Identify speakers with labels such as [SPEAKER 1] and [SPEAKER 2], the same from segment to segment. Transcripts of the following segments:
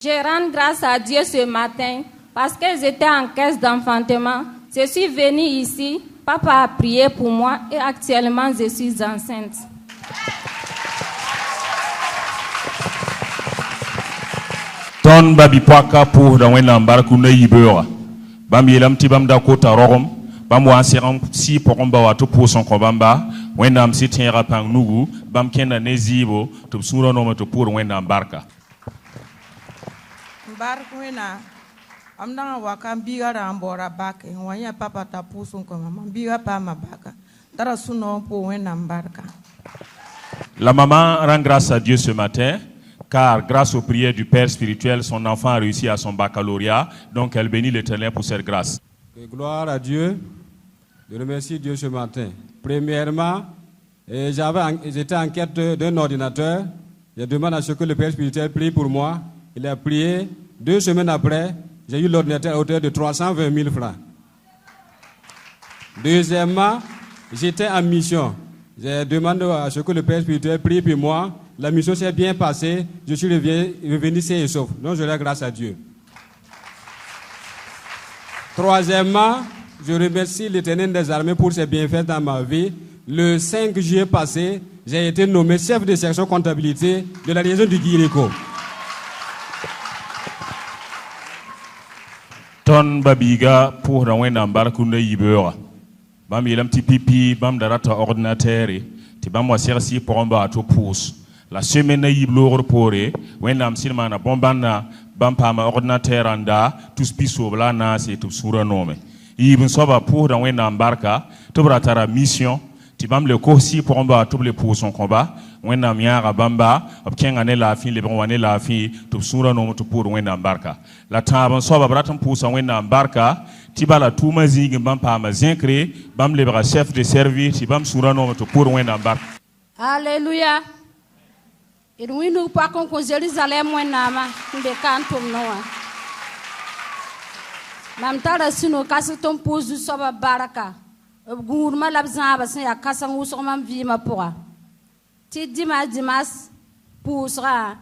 [SPEAKER 1] Je rends grâce à Dieu ce matin parce que j'étais en caisse d'enfantement. Je suis venue ici, papa a prié pour moi et actuellement je suis enceinte.
[SPEAKER 2] Ton babi poaka pour dans un embarque ou naïbeur. Bam yelam tibam da kota rorom. Bam wa seram si poromba wa to pour son kobamba. Wendam si tienra pang nugu. Bam kenda nezibo. To sura no to pour wendam barka.
[SPEAKER 3] Barka wena. Amna wakam biga rambora bake. Wanya papa ta pour son kobamba. Biga pa ma baka. Dara suno pour wendam barka.
[SPEAKER 2] La maman rend grâce à Dieu ce matin. Car grâce aux prières du Père spirituel, son enfant a réussi à son baccalauréat. Donc elle bénit l'Éternel pour cette grâce.
[SPEAKER 4] Gloire à Dieu. Je remercie Dieu ce matin. Premièrement, j'étais en quête d'un ordinateur. Je demande à ce que le Père spirituel prie pour moi. Il a prié. 2 semaines après, j'ai eu l'ordinateur à hauteur de 320 000 francs. Deuxièmement, j'étais en mission. Je demande à ce que le Père spirituel prie pour moi. La mission s'est bien passée. Je suis revenu sain et sauf. Donc je rends grâce à Dieu. Troisièmement, je remercie l'Éternel des armées pour ses bienfaits dans ma vie. Le 5 juillet passé, j'ai été nommé chef de section comptabilité de la région du Guirico.
[SPEAKER 2] Ton babiga pour rawen embarque ou naïbeur. Bam yelam ti pipi, bam darata ordinateur. Ti bam wa sersi pour en to pouce. La semaine naïb lourd poré, wendam silmana bombana, bampama ordinateur anda, tous piso blana, c'est tout sur un nom. Ibn soba pour dans wendam barka, tout bratara mission, tibam le corsi pour en bas tout le pour son combat, wendam yara bamba, obtient année la fin, les bons années la fin, tout sur un nom tout pour wendam barka. La table soba bratam pour son wendam barka, tibala tout mazig, bampama zincré, bam le bras chef de service, tibam sur un nom tout pour wendam barka.
[SPEAKER 5] Alléluia. Et nous nous pas qu'on Jérusalem ou nama de cantum noa. Mam tara sino kasi tom pose du soba baraka. Gourma labzan basin ya kasan ou sur mam vie ma pourra. Ti dimas poussera.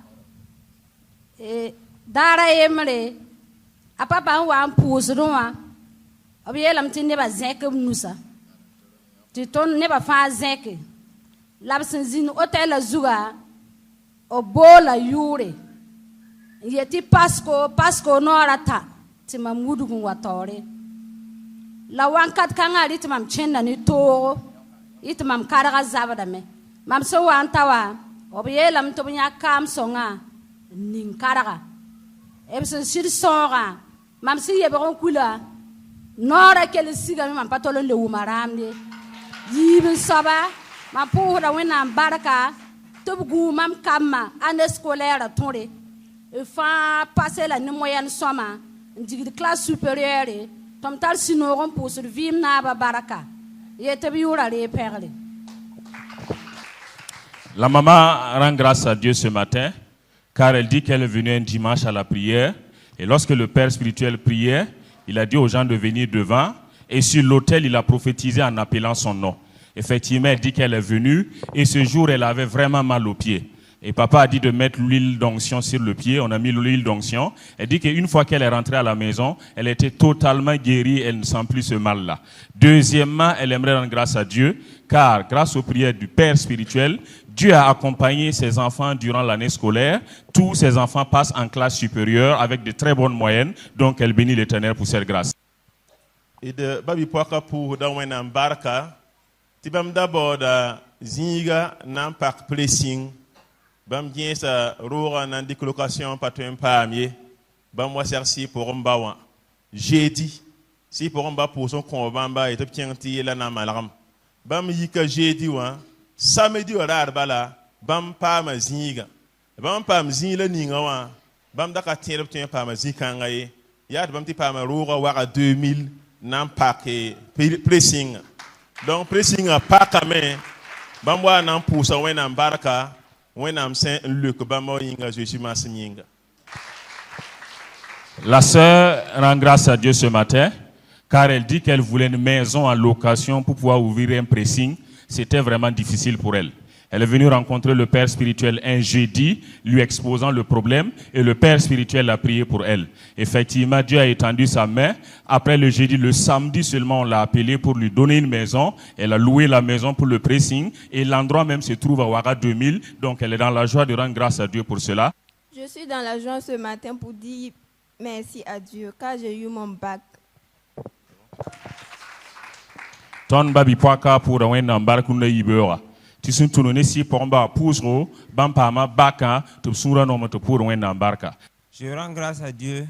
[SPEAKER 5] Et dara emre. A papa ou un pousse noa. Obielam ti neba zek nusa. Ti ton neba fa zek. Labsin zin hotel azuga. O bola yure yeti pasco norata tima mudu watore la wankat kanga rit mam chenna ni to it mam karaga zabada me mam so wantawa obiyelam to nya kam songa nin karaga ebsen sir songa mam si yebon kula nora kel siga mam patolo le wumaramde yibin saba mam pour da wena baraka tout mam kama année scolaire tonde fa passer la moyenne soma de classe supérieure tom tal sinoron pour survivre na baraka yete biura les perles.
[SPEAKER 2] La maman rend grâce à Dieu ce matin car elle dit qu'elle est venue un dimanche à la prière et lorsque le Père spirituel priait, il a dit aux gens de venir devant et sur l'autel il a prophétisé en appelant son nom. Effectivement, elle dit qu'elle est venue et ce jour, elle avait vraiment mal aux pieds. Et papa a dit de mettre l'huile d'onction sur le pied. On a mis l'huile d'onction. Elle dit qu'une fois qu'elle est rentrée à la maison, elle était totalement guérie. Elle ne sent plus ce mal-là. Deuxièmement, elle aimerait rendre grâce à Dieu car grâce aux prières du Père spirituel, Dieu a accompagné ses enfants durant l'année scolaire. Tous ses enfants passent en classe supérieure avec de très bonnes moyennes. Donc, elle bénit l'Éternel pour cette grâce.
[SPEAKER 6] Et de Babi Poaka pour Dawen Barka. Tibam d'abord da zinga nan pak placing bam bien sa roura nan décolocation patouin pamier bam wa serci pour mbawa jeudi si pour mba pour son kombamba et toptienti la na malaram bam yika jeudi wa samedi wa bala bam pa ma zinga bam pam zinga ninga wa bam da ka tiel toptien pa ma zikanga ye ya bam ti pa ma roura wa 2000 nan pak placing. Donc, pressing à pas quand même. Bamwa nan poussa wena baraka wena Saint Luc bamwa inga Jésus masinga.
[SPEAKER 2] La sœur rend grâce à Dieu ce matin car elle dit qu'elle voulait une maison en location pour pouvoir ouvrir un pressing. C'était vraiment difficile pour elle. Elle est venue rencontrer le père spirituel un jeudi, lui exposant le problème, et le père spirituel a prié pour elle. Effectivement, Dieu a étendu sa main. Après le jeudi, le samedi seulement, on l'a appelée pour lui donner une maison. Elle a loué la maison pour le pressing, et l'endroit même se trouve à Ouaga 2000. Donc, elle est dans la joie de rendre grâce à Dieu pour cela.
[SPEAKER 7] Je suis dans la joie ce matin pour dire merci à Dieu, car j'ai eu mon bac.
[SPEAKER 2] Ton babi poaka pour un embarque ou ibewa. Tu sont tournés si pour un pousro, bampama baka, tu sura nom pour un embarque.
[SPEAKER 8] Je rends grâce à Dieu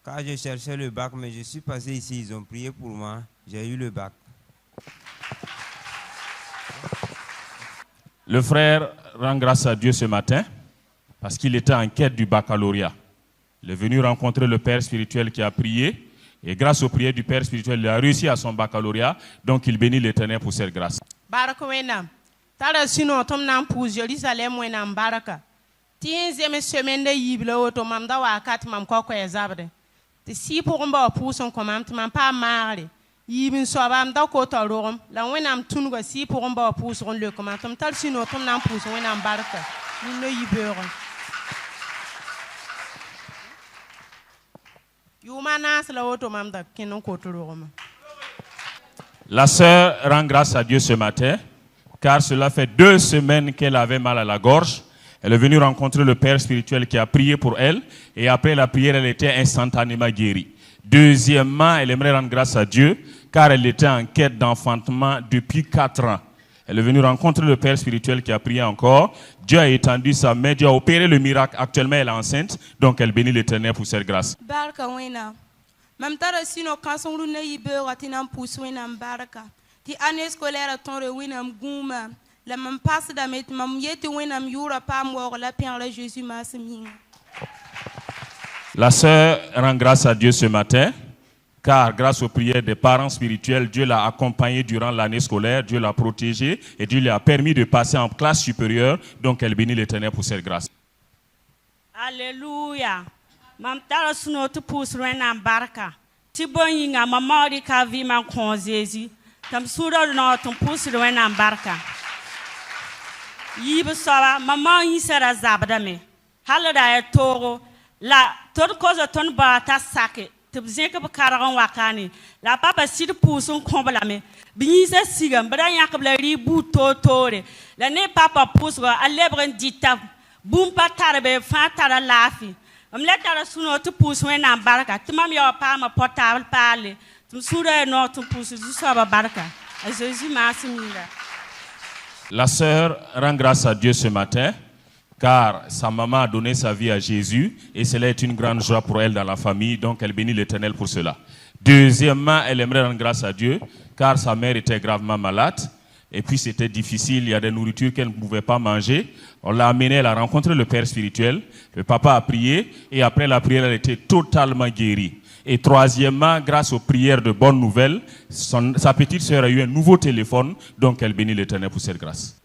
[SPEAKER 8] car je cherchais le bac, mais je suis passé ici, ils ont prié pour moi, j'ai eu le bac.
[SPEAKER 2] Le frère rend grâce à Dieu ce matin parce qu'il était en quête du baccalauréat. Il est venu rencontrer le père spirituel qui a prié. Et grâce aux prières du Père spirituel, il a réussi à son baccalauréat. Donc il bénit l'Éternel pour cette grâce.
[SPEAKER 9] Baraka wenam. Tara sino tom nan pour Jérusalem wenam baraka. Tienzième semaine de yible auto mam da wakat mam koko ezabre. Te si pour mba pour son commande mam pas marre. Yibin so bam da ko to rom. La wenam tungo si pour mba pour son le commande tom tal sino tom nan pour wenam baraka. Ni no yibeur.
[SPEAKER 2] La sœur rend grâce à Dieu ce matin, car cela fait 2 semaines qu'elle avait mal à la gorge. Elle est venue rencontrer le père spirituel qui a prié pour elle, et après la prière, elle était instantanément guérie. Deuxièmement, elle aimerait rendre grâce à Dieu, car elle était en quête d'enfantement depuis 4 ans. Elle est venue rencontrer le père spirituel qui a prié encore. Dieu a étendu sa main, Dieu a opéré le miracle. Actuellement, elle est enceinte, donc elle bénit l'Éternel pour cette grâce.
[SPEAKER 10] Baraka wena. Mam tara sino kanson lu ne yibe watinam pousse wena baraka. Ti année scolaire ton wena guma. La mam passe da met mam yeti wena yura pa mo la père Jésus masmi.
[SPEAKER 2] La sœur rend grâce à Dieu ce matin, car grâce aux prières des parents spirituels, Dieu l'a accompagnée durant l'année scolaire, Dieu l'a protégée et Dieu lui a permis de passer en classe supérieure. Donc elle bénit l'Éternel pour cette grâce.
[SPEAKER 11] Alléluia. Mam tara suno tu pousse rena barka. Ti boyinga mamori ka vi man konzezi. Tam sura no tu pousse rena barka. Yibe sawa mama yisera zabdame. Halada e toro la ton koza ton ba ta sake. Tibzeka bakaragan wakani. La papa sid pousse kombalame. Binisa sigam branya kabla ribu totore. La ne papa pousse a lebren dita. Bumpa tarbe fa tara lafi. Amletara suno tu pousse wena baraka. Timam yo pa ma portable parle. Tum sura no tu pousse du soba baraka. Jésus masimira.
[SPEAKER 2] La sœur rend grâce à Dieu ce matin, car sa maman a donné sa vie à Jésus et cela est une grande joie pour elle dans la famille, donc elle bénit l'Éternel pour cela. Deuxièmement, elle aimerait rendre grâce à Dieu, car sa mère était gravement malade et puis c'était difficile, il y a des nourritures qu'elle ne pouvait pas manger. On l'a amenée, elle a rencontré le père spirituel, le papa a prié et après la prière, elle était totalement guérie. Et troisièmement, grâce aux prières de bonnes nouvelles, sa petite sœur a eu un nouveau téléphone, donc elle bénit l'Éternel pour cette grâce.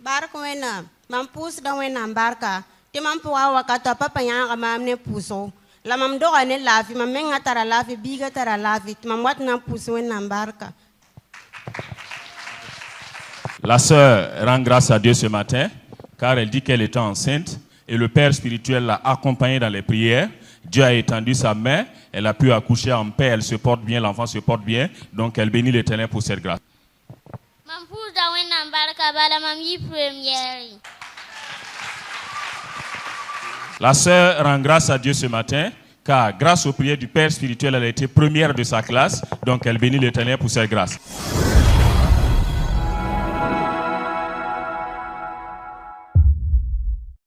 [SPEAKER 2] La sœur rend grâce à Dieu ce matin, car elle dit qu'elle était enceinte et le père spirituel l'a accompagnée dans les prières. Dieu a étendu sa main, elle a pu accoucher en paix, elle se porte bien, l'enfant se porte bien, donc elle bénit l'Éternel pour cette grâce. La sœur rend grâce à Dieu ce matin, car grâce aux prières du père spirituel, elle a été première de sa classe, donc elle bénit l'Éternel pour cette grâce.